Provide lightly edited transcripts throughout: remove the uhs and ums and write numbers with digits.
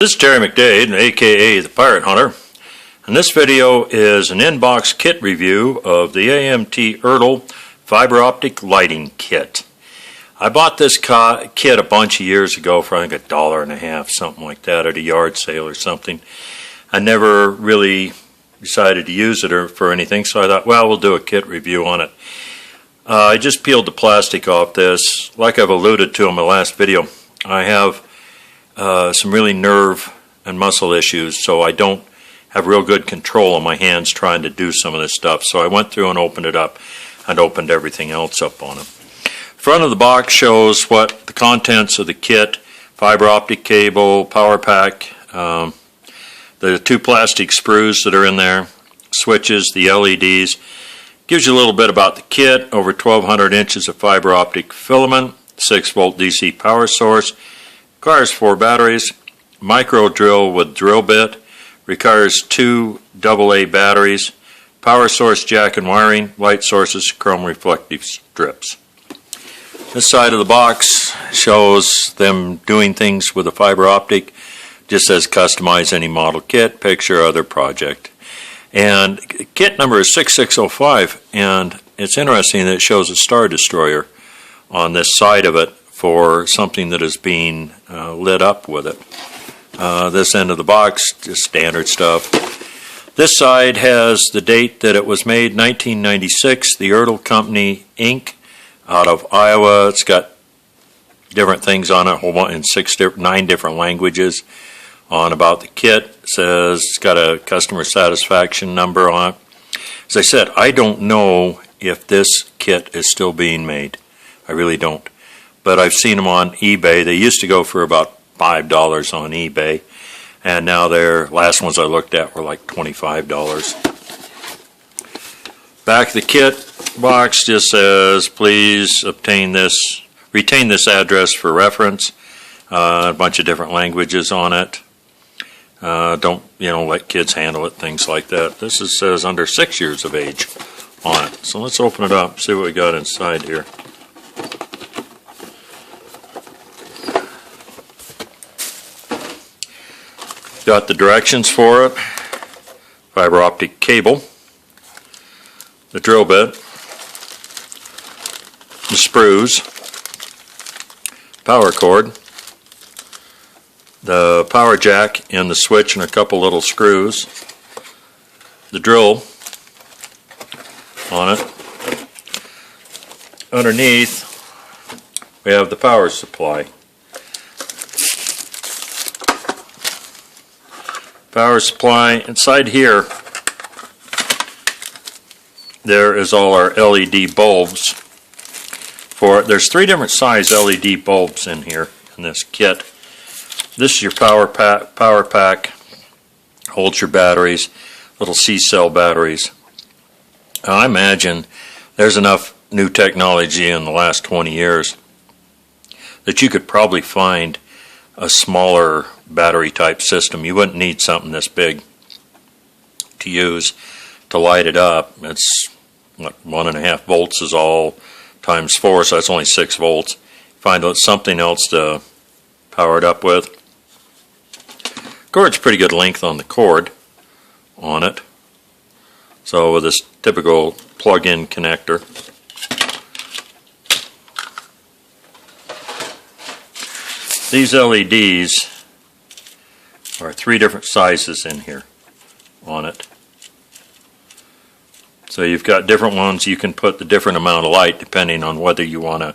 This is Terry McDade, aka the Pirate Hunter, and this video is an in-box kit review of the AMT Ertle fiber optic lighting kit. I bought this kit a bunch of years ago for I think $1.50, something like that, at a yard sale or something. I never really decided to use it for anything, so I thought, well, we'll do a kit review on it. I just peeled the plastic off this. Like I've alluded to in my last video, I have some really nerve and muscle issues, so I don't have real good control on my hands trying to do some of this stuff. So I went through and opened it up and opened everything else up on it. Front of the box shows what the contents of the kit: fiber optic cable, power pack, the two plastic sprues that are in there, switches, the LEDs. Gives you a little bit about the kit: over 1,200 inches of fiber optic filament, 6-volt DC power source, requires 4 batteries, micro drill with drill bit, requires 2 AA batteries, power source jack and wiring, light sources, chrome reflective strips. This side of the box shows them doing things with a fiber optic. Just says customize any model kit, picture, other project. And kit number is 6605, and it's interesting that it shows a Star Destroyer on this side of it for something that is being lit up with it. This end of the box, just standard stuff. This side has the date that it was made, 1996, the Ertle Company, Inc., out of Iowa. It's got different things on it, in 9 different languages. On about the kit, it says it's got a customer satisfaction number on it. As I said, I don't know if this kit is still being made. I really don't. But I've seen them on eBay. They used to go for about $5 on eBay, and now their last ones I looked at were like $25. Back of the kit box just says, please retain this address for reference. A bunch of different languages on it. Don't let kids handle it, things like that. This says under 6 years of age on it. So let's open it up, see what we got inside here. Got the directions for it, fiber optic cable, the drill bit, the sprues, power cord, the power jack and the switch and a couple little screws, the drill on it. Underneath we have the power supply. Power supply. Inside here there is all our LED bulbs for it. There's 3 different size LED bulbs in here in this kit. This is your power pack, holds your batteries, little C-cell batteries. I imagine there's enough new technology in the last 20 years that you could probably find a smaller battery type system. You wouldn't need something this big to use to light it up. It's what, 1.5 volts is all times 4, so that's only 6 volts. Find something else to power it up with. Cord's pretty good length on the cord on it. So with this typical plug-in connector. These LEDs are 3 different sizes in here on it. So you've got different ones. You can put the different amount of light depending on whether you want to,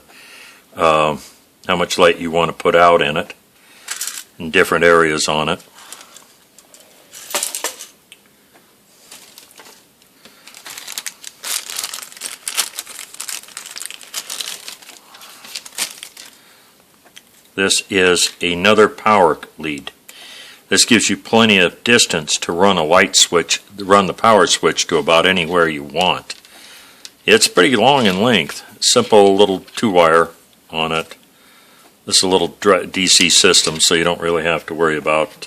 how much light you want to put out in it, in different areas on it. This is another power lead. This gives you plenty of distance to run a light switch, run the power switch to about anywhere you want. It's pretty long in length. Simple little 2-wire on it. This is a little DC system, so you don't really have to worry about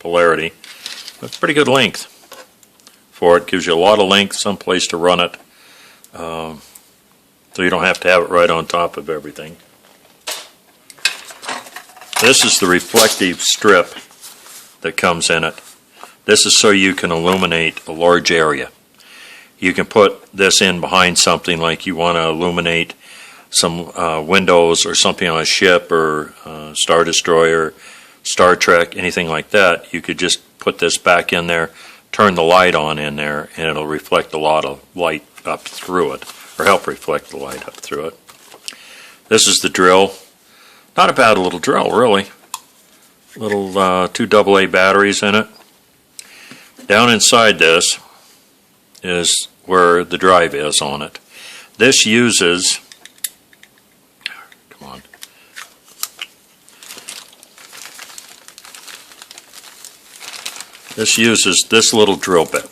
polarity. But it's pretty good length for it. Gives you a lot of length, some place to run it, so you don't have to have it right on top of everything. This is the reflective strip that comes in it. This is so you can illuminate a large area. You can put this in behind something, like you want to illuminate some windows or something on a ship or Star Destroyer, Star Trek, anything like that. You could just put this back in there, turn the light on in there, and it'll reflect a lot of light up through it, or help reflect the light up through it. This is the drill. Not a bad little drill, really. Little 2 AA batteries in it. Down inside this is where the drive is on it. This uses, come on, this uses this little drill bit.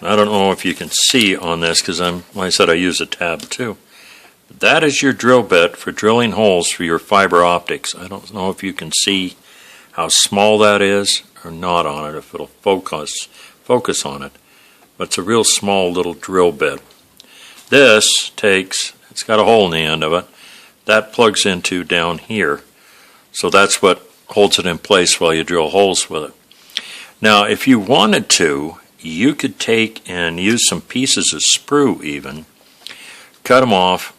I don't know if you can see on this because like I said, I use a tab too. That is your drill bit for drilling holes for your fiber optics. I don't know if you can see how small that is or not on it, if it'll focus on it. But it's a real small little drill bit. This takes, it's got a hole in the end of it, that plugs into down here. So that's what holds it in place while you drill holes with it. Now if you wanted to, you could take and use some pieces of sprue even, cut them off,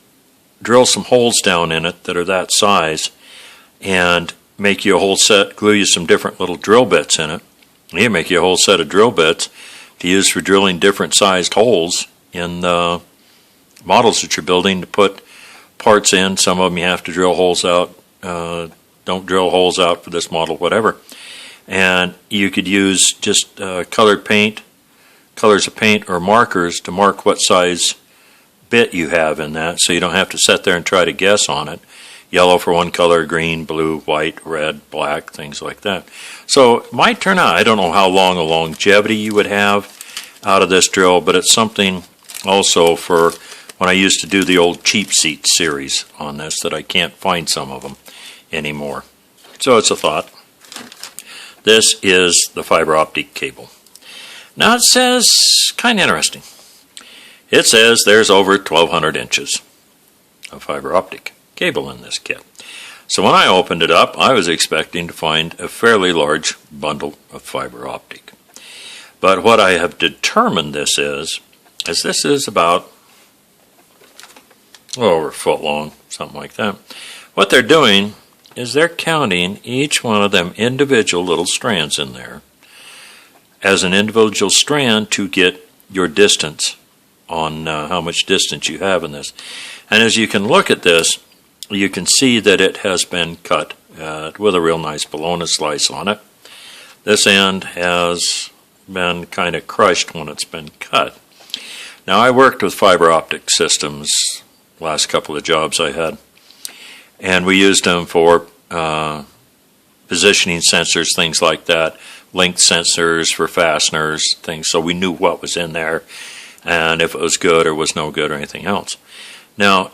drill some holes down in it that are that size, and make you a whole set, glue you some different little drill bits in it. You make you a whole set of drill bits to use for drilling different sized holes in the models that you're building to put parts in. Some of them you have to drill holes out. Don't drill holes out for this model, whatever. And you could use just colored paint, colors of paint or markers to mark what size bit you have in that, so you don't have to sit there and try to guess on it. Yellow for one color, green, blue, white, red, black, things like that. So it might turn out, I don't know how long a longevity you would have out of this drill, but it's something also for when I used to do the old cheap seat series on this that I can't find some of them anymore. So it's a thought. This is the fiber optic cable. Now it says, kind of interesting, it says there's over 1,200 inches of fiber optic cable in this kit. So when I opened it up, I was expecting to find a fairly large bundle of fiber optic. But what I have determined this is this is about over a foot long, something like that. What they're doing is they're counting each one of them individual little strands in there as an individual strand to get your distance on how much distance you have in this. And as you can look at this, you can see that it has been cut with a real nice bologna slice on it. This end has been kind of crushed when it's been cut. Now I worked with fiber optic systems last couple of jobs I had, and we used them for positioning sensors, things like that, length sensors for fasteners, things, so we knew what was in there and if it was good or was no good or anything else. Now,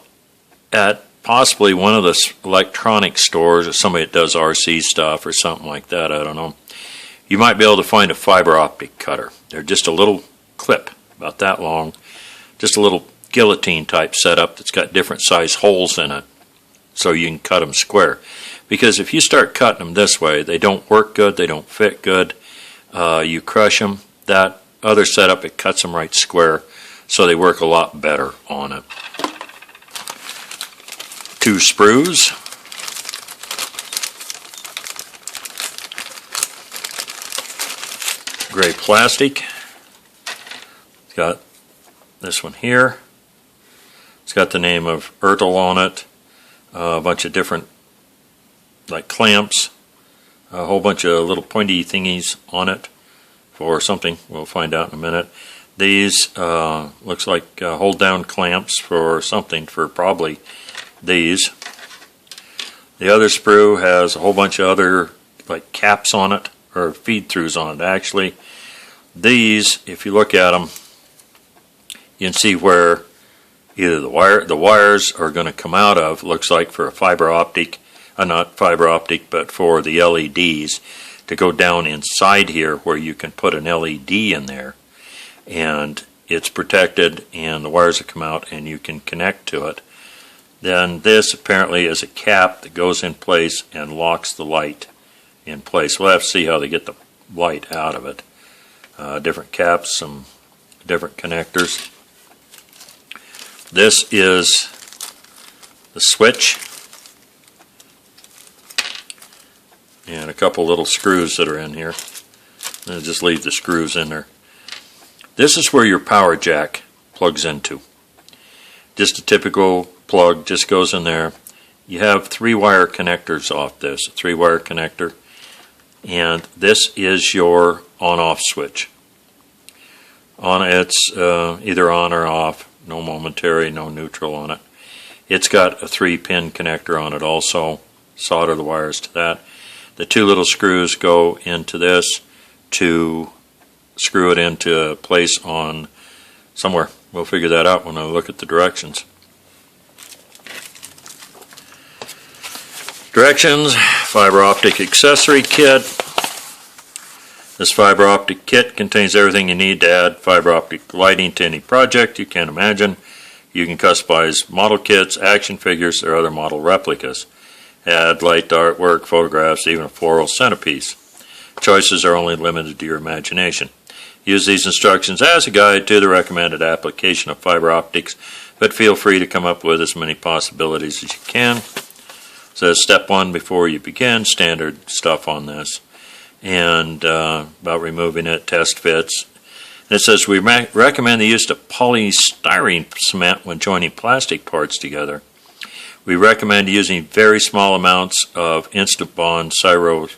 at possibly one of the electronic stores or somebody that does RC stuff or something like that, I don't know, you might be able to find a fiber optic cutter. They're just a little clip, about that long, just a little guillotine type setup that's got different size holes in it so you can cut them square. Because if you start cutting them this way, they don't work good, they don't fit good, you crush them. That other setup, it cuts them right square, so they work a lot better on it. 2 sprues. Gray plastic. It's got this one here. It's got the name of Ertle on it. A bunch of different like clamps. A whole bunch of little pointy thingies on it for something. We'll find out in a minute. These looks like hold down clamps for something, for probably these. The other sprue has a whole bunch of other like caps on it, or feed throughs on it actually. These, if you look at them, you can see where either the wires are going to come out of, looks like for a fiber optic, not fiber optic, but for the LEDs to go down inside here where you can put an LED in there and it's protected and the wires will come out and you can connect to it. Then this apparently is a cap that goes in place and locks the light in place. We'll have to see how they get the light out of it. Different caps, some different connectors. This is the switch and a couple little screws that are in here. I'll just leave the screws in there. This is where your power jack plugs into. Just a typical plug, just goes in there. You have 3-wire connectors off this, a 3-wire connector, and this is your on-off switch. It's either on or off, no momentary, no neutral on it. It's got a 3-pin connector on it also. Solder the wires to that. The 2 little screws go into this to screw it into place on somewhere. We'll figure that out when I look at the directions. Directions, fiber optic accessory kit. This fiber optic kit contains everything you need to add fiber optic lighting to any project you can imagine. You can customize model kits, action figures, or other model replicas. Add light to artwork, photographs, even a floral centerpiece. Choices are only limited to your imagination. Use these instructions as a guide to the recommended application of fiber optics, but feel free to come up with as many possibilities as you can. So step 1 before you begin, standard stuff on this. And about removing it, test fits. And it says we recommend the use of polystyrene cement when joining plastic parts together. We recommend using very small amounts of instant bond cyrocrylate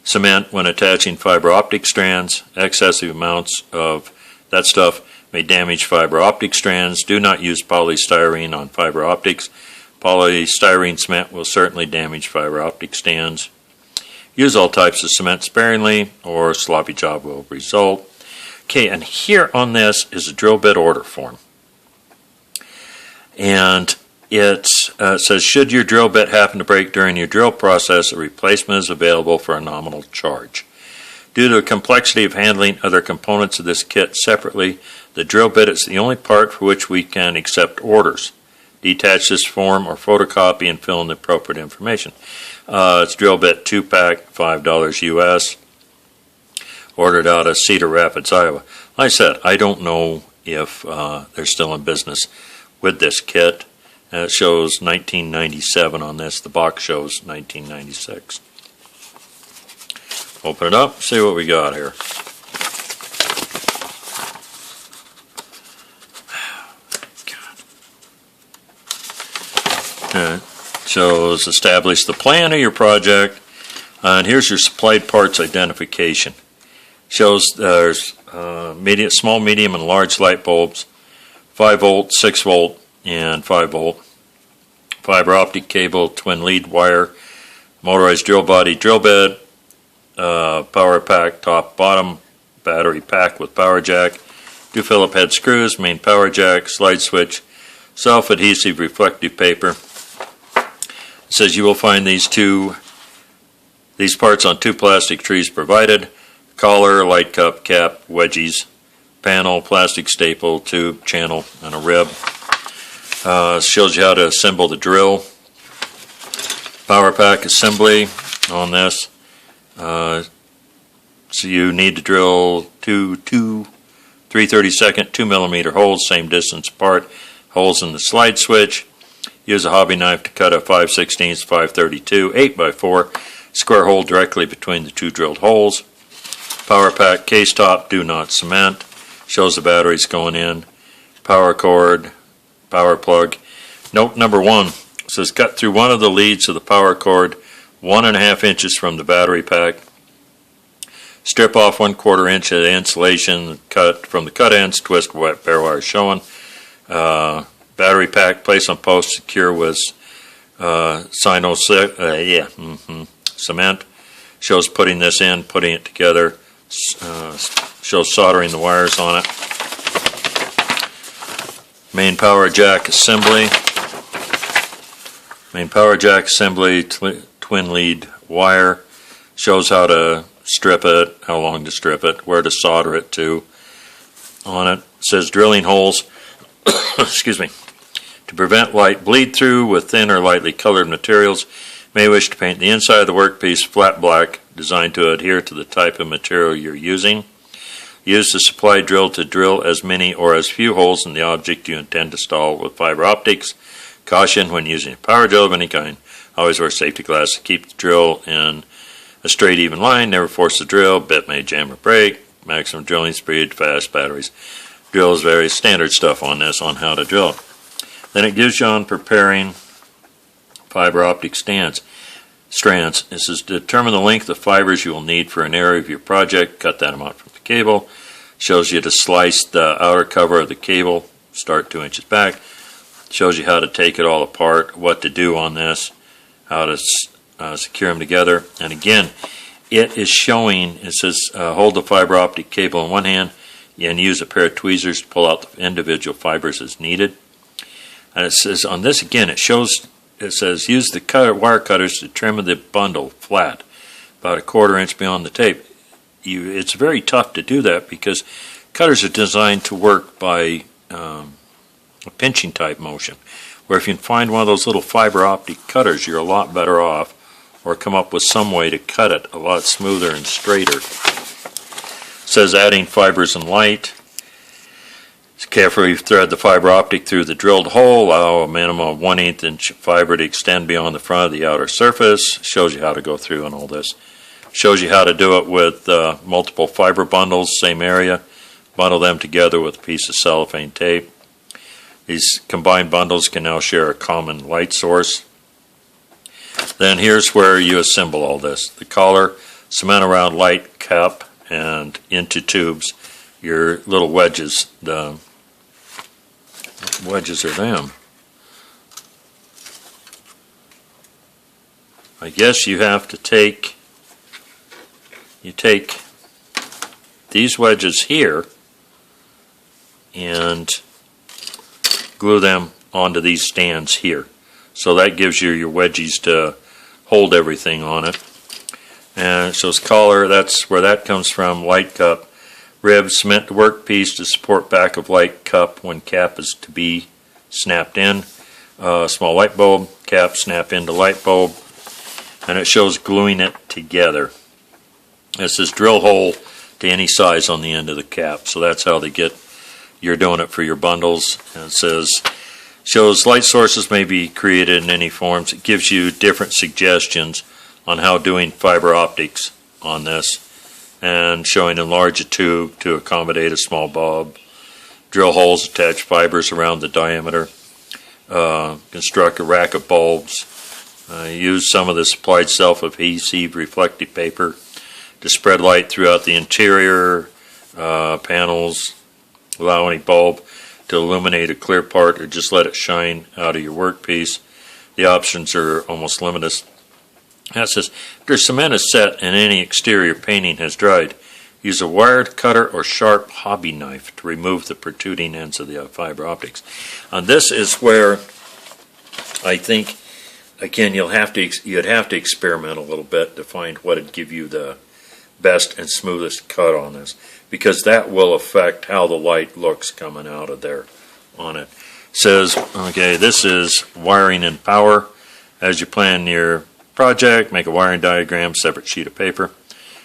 cement when attaching fiber optic strands. Excessive amounts of that stuff may damage fiber optic strands. Do not use polystyrene on fiber optics. Polystyrene cement will certainly damage fiber optic stands. Use all types of cement sparingly or a sloppy job will result. Okay, and here on this is a drill bit order form. And it says, should your drill bit happen to break during your drill process, a replacement is available for a nominal charge. Due to the complexity of handling other components of this kit separately, the drill bit is the only part for which we can accept orders. Detach this form or photocopy and fill in the appropriate information. It's drill bit 2-pack, $5 US. Ordered out of Cedar Rapids, Iowa. Like I said, I don't know if they're still in business with this kit. It shows 1997 on this. The box shows 1996. Open it up, see what we got here. Shows establish the plan of your project, and here's your supplied parts identification. Shows there's small, medium, and large light bulbs, 5 volt, 6 volt, and 5 volt. Fiber optic cable, twin lead wire, motorized drill body, drill bit, power pack, top, bottom, battery pack with power jack, 2 Phillip head screws, main power jack, slide switch, self-adhesive reflective paper. It says you will find these parts on 2 plastic trees provided: collar, light cup, cap, wedgies, panel, plastic staple, tube, channel, and a rib. Shows you how to assemble the drill. Power pack assembly on this. So you need to drill two 3/32 2mm holes, same distance apart. Holes in the slide switch. Use a hobby knife to cut a 5/16 532 8x4 square hole directly between the 2 drilled holes. Power pack case top, do not cement. Shows the batteries going in. Power cord, power plug. Note number 1 says cut through one of the leads of the power cord 1.5 inches from the battery pack. Strip off 1/4 inch of the insulation cut from the cut ends. Twist bare wire showing. Battery pack placed on post, secure with cement. Shows putting this in, putting it together. Shows soldering the wires on it. Main power jack assembly. Main power jack assembly, twin lead wire. Shows how to strip it, how long to strip it, where to solder it to on it. It says drilling holes. Excuse me. To prevent light bleed through with thin or lightly colored materials, May wish to paint the inside of the workpiece flat black, designed to adhere to the type of material you're using. Use the supply drill to drill as many or as few holes in the object you intend to install with fiber optics. Caution when using a power drill of any kind. Always wear safety glasses to keep the drill in a straight, even line. Never force the drill. Bit may jam or break. Maximum drilling speed, fast batteries. Drills various standard stuff on this on how to drill. Then it gives you on preparing fiber optic strands. It says determine the length of fibers you will need for an area of your project. Cut that amount from the cable. Shows you to slice the outer cover of the cable. Start 2 inches back. Shows you how to take it all apart, what to do on this, how to secure them together. And again, it is showing, it says hold the fiber optic cable in one hand and use a pair of tweezers to pull out the individual fibers as needed. And it says on this again, it says use the wire cutters to trim the bundle flat, about 1/4 inch beyond the tape. It's very tough to do that because cutters are designed to work by a pinching type motion, where if you can find one of those little fiber optic cutters, you're a lot better off, or come up with some way to cut it a lot smoother and straighter. It says adding fibers and light. Carefully thread the fiber optic through the drilled hole. Allow a minimum of 1/8 inch fiber to extend beyond the front of the outer surface. Shows you how to go through and all this. Shows you how to do it with multiple fiber bundles, same area. Bundle them together with a piece of cellophane tape. These combined bundles can now share a common light source. Then here's where you assemble all this. The collar, cement around light cup and into tubes. Your little wedges, the wedges are them. I guess you have to take these wedges here and glue them onto these stands here. So that gives you your wedgies to hold everything on it. And it shows collar, that's where that comes from. Light cup, ribs, cement the workpiece to support back of light cup when cap is to be snapped in. Small light bulb, cap snap into light bulb. And it shows gluing it together. It says drill hole to any size on the end of the cap. So that's how you're doing it for your bundles. And it says, shows light sources may be created in any forms. It gives you different suggestions on how doing fiber optics on this. And showing enlarge a tube to accommodate a small bulb. Drill holes, attach fibers around the diameter. Construct a rack of bulbs. Use some of the supplied self-adhesive reflective paper to spread light throughout the interior panels. Allow any bulb to illuminate a clear part or just let it shine out of your workpiece. The options are almost limitless. That says, after cement is set and any exterior painting has dried, use a wired cutter or sharp hobby knife to remove the protruding ends of the fiber optics. And this is where I think, again, you'd have to experiment a little bit to find what would give you the best and smoothest cut on this, because that will affect how the light looks coming out of there on it. It says, okay, this is wiring and power. As you plan your project, make a wiring diagram, separate sheet of paper.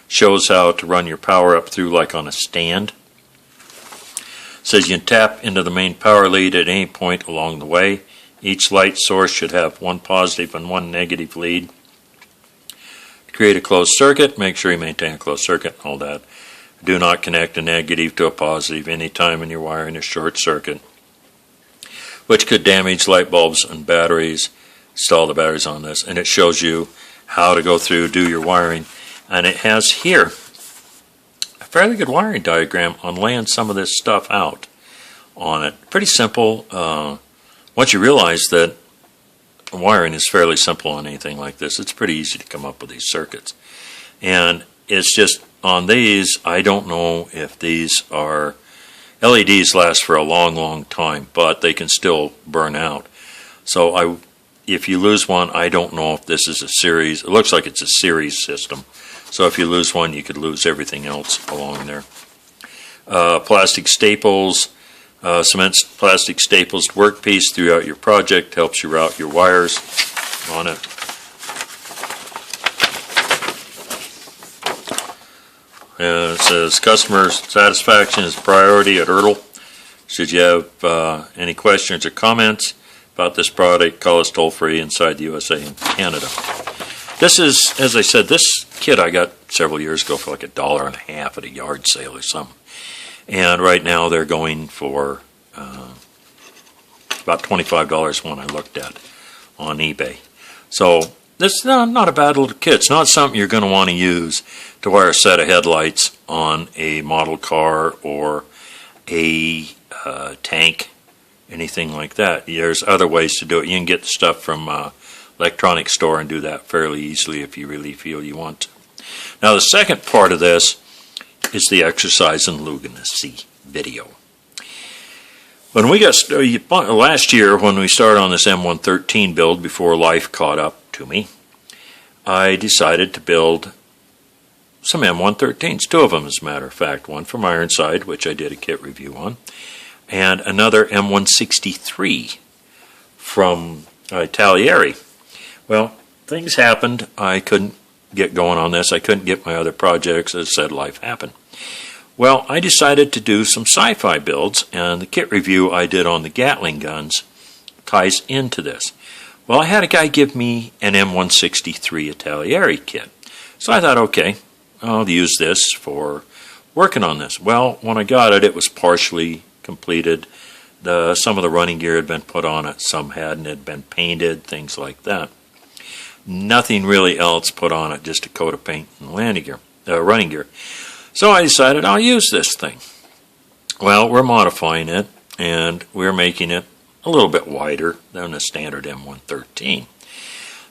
Shows how to run your power up through like on a stand. It says you can tap into the main power lead at any point along the way. Each light source should have one positive and one negative lead. Create a closed circuit. Make sure you maintain a closed circuit and all that. Do not connect a negative to a positive anytime when you're wiring a short circuit, which could damage light bulbs and batteries. Install the batteries on this, and it shows you how to go through, do your wiring. And it has here a fairly good wiring diagram on laying some of this stuff out on it. Pretty simple. Once you realize that wiring is fairly simple on anything like this, it's pretty easy to come up with these circuits. And it's just on these, I don't know if these are, LEDs last for a long, long time, but they can still burn out. So if you lose one, I don't know if this is a series. It looks like it's a series system. So if you lose one, you could lose everything else along there. Plastic staples. Cement plastic staples workpiece throughout your project. Helps you route your wires on it. It says customer satisfaction is priority at Ertle. Should you have any questions or comments about this product, call us toll free inside the USA and Canada. This is, as I said, this kit I got several years ago for like $1.50 at a yard sale or something. And right now they're going for about $25 when I looked at on eBay. So this is not a bad little kit. It's not something you're going to want to use to wire a set of headlights on a model car or a tank, anything like that. There's other ways to do it. You can get the stuff from electronics store and do that fairly easily if you really feel you want to. Now the second part of this is the exercise in Lunacy video. When we got last year, when we started on this M113 build before life caught up to me, I decided to build some M113s, two of them as a matter of fact, one from Ironside, which I did a kit review on, and another M163 from Italieri. Well, things happened. I couldn't get going on this. I couldn't get my other projects. As I said, life happened. Well, I decided to do some sci-fi builds, and the kit review I did on the Gatling guns ties into this. Well, I had a guy give me an M163 Italieri kit. So I thought, okay, I'll use this for working on this. Well, when I got it, it was partially completed. Some of the running gear had been put on it, some hadn't, had been painted, things like that. Nothing really else put on it, just a coat of paint and running gear. So I decided I'll use this thing. Well, we're modifying it, and we're making it a little bit wider than the standard M113.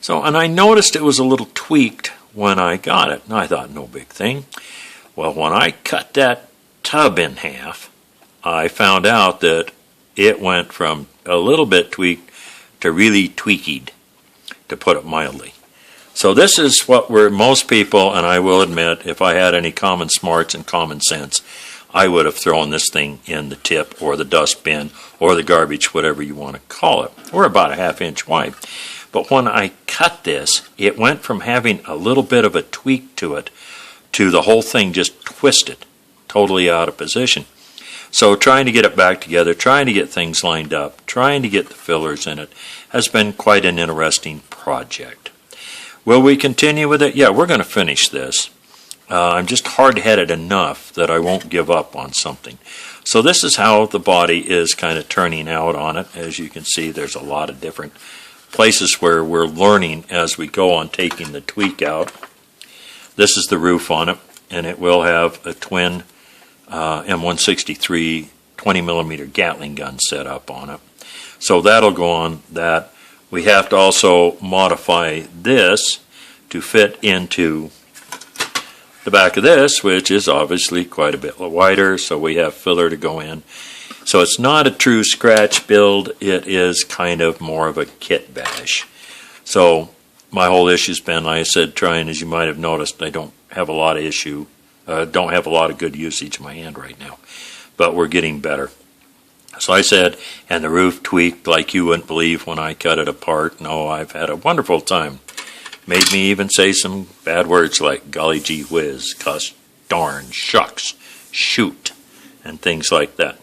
So, and I noticed it was a little tweaked when I got it, and I thought, no big thing. Well, when I cut that tub in half, I found out that it went from a little bit tweaked to really tweakied, to put it mildly. So this is what most people, and I will admit, if I had any common smarts and common sense, I would have thrown this thing in the tip or the dustbin or the garbage, whatever you want to call it. We're about a ½ inch wide. But when I cut this, it went from having a little bit of a tweak to it to the whole thing just twisted, totally out of position. So trying to get it back together, trying to get things lined up, trying to get the fillers in it has been quite an interesting project. Will we continue with it? Yeah, we're going to finish this. I'm just hard-headed enough that I won't give up on something. So this is how the body is kind of turning out on it. As you can see, there's a lot of different places where we're learning as we go on taking the tweak out. This is the roof on it, and it will have a twin M163 20mm Gatling gun set up on it. So that'll go on that. We have to also modify this to fit into the back of this, which is obviously quite a bit wider, so we have filler to go in. So it's not a true scratch build, it is kind of more of a kit bash. So my whole issue's been, like I said, trying, as you might have noticed, I don't have a lot of good usage of my hand right now, but we're getting better. So I said, and the roof tweaked like you wouldn't believe when I cut it apart. No, I've had a wonderful time. Made me even say some bad words like golly gee whiz, cuss, darn, shucks, shoot, and things like that.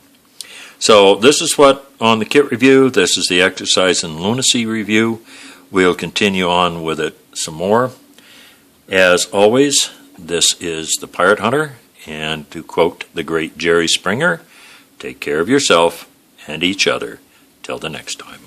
So this is what on the kit review. This is the exercise in Lunacy review. We'll continue on with it some more. As always, this is the Pirate Hunter, and to quote the great Jerry Springer, take care of yourself and each other till the next time.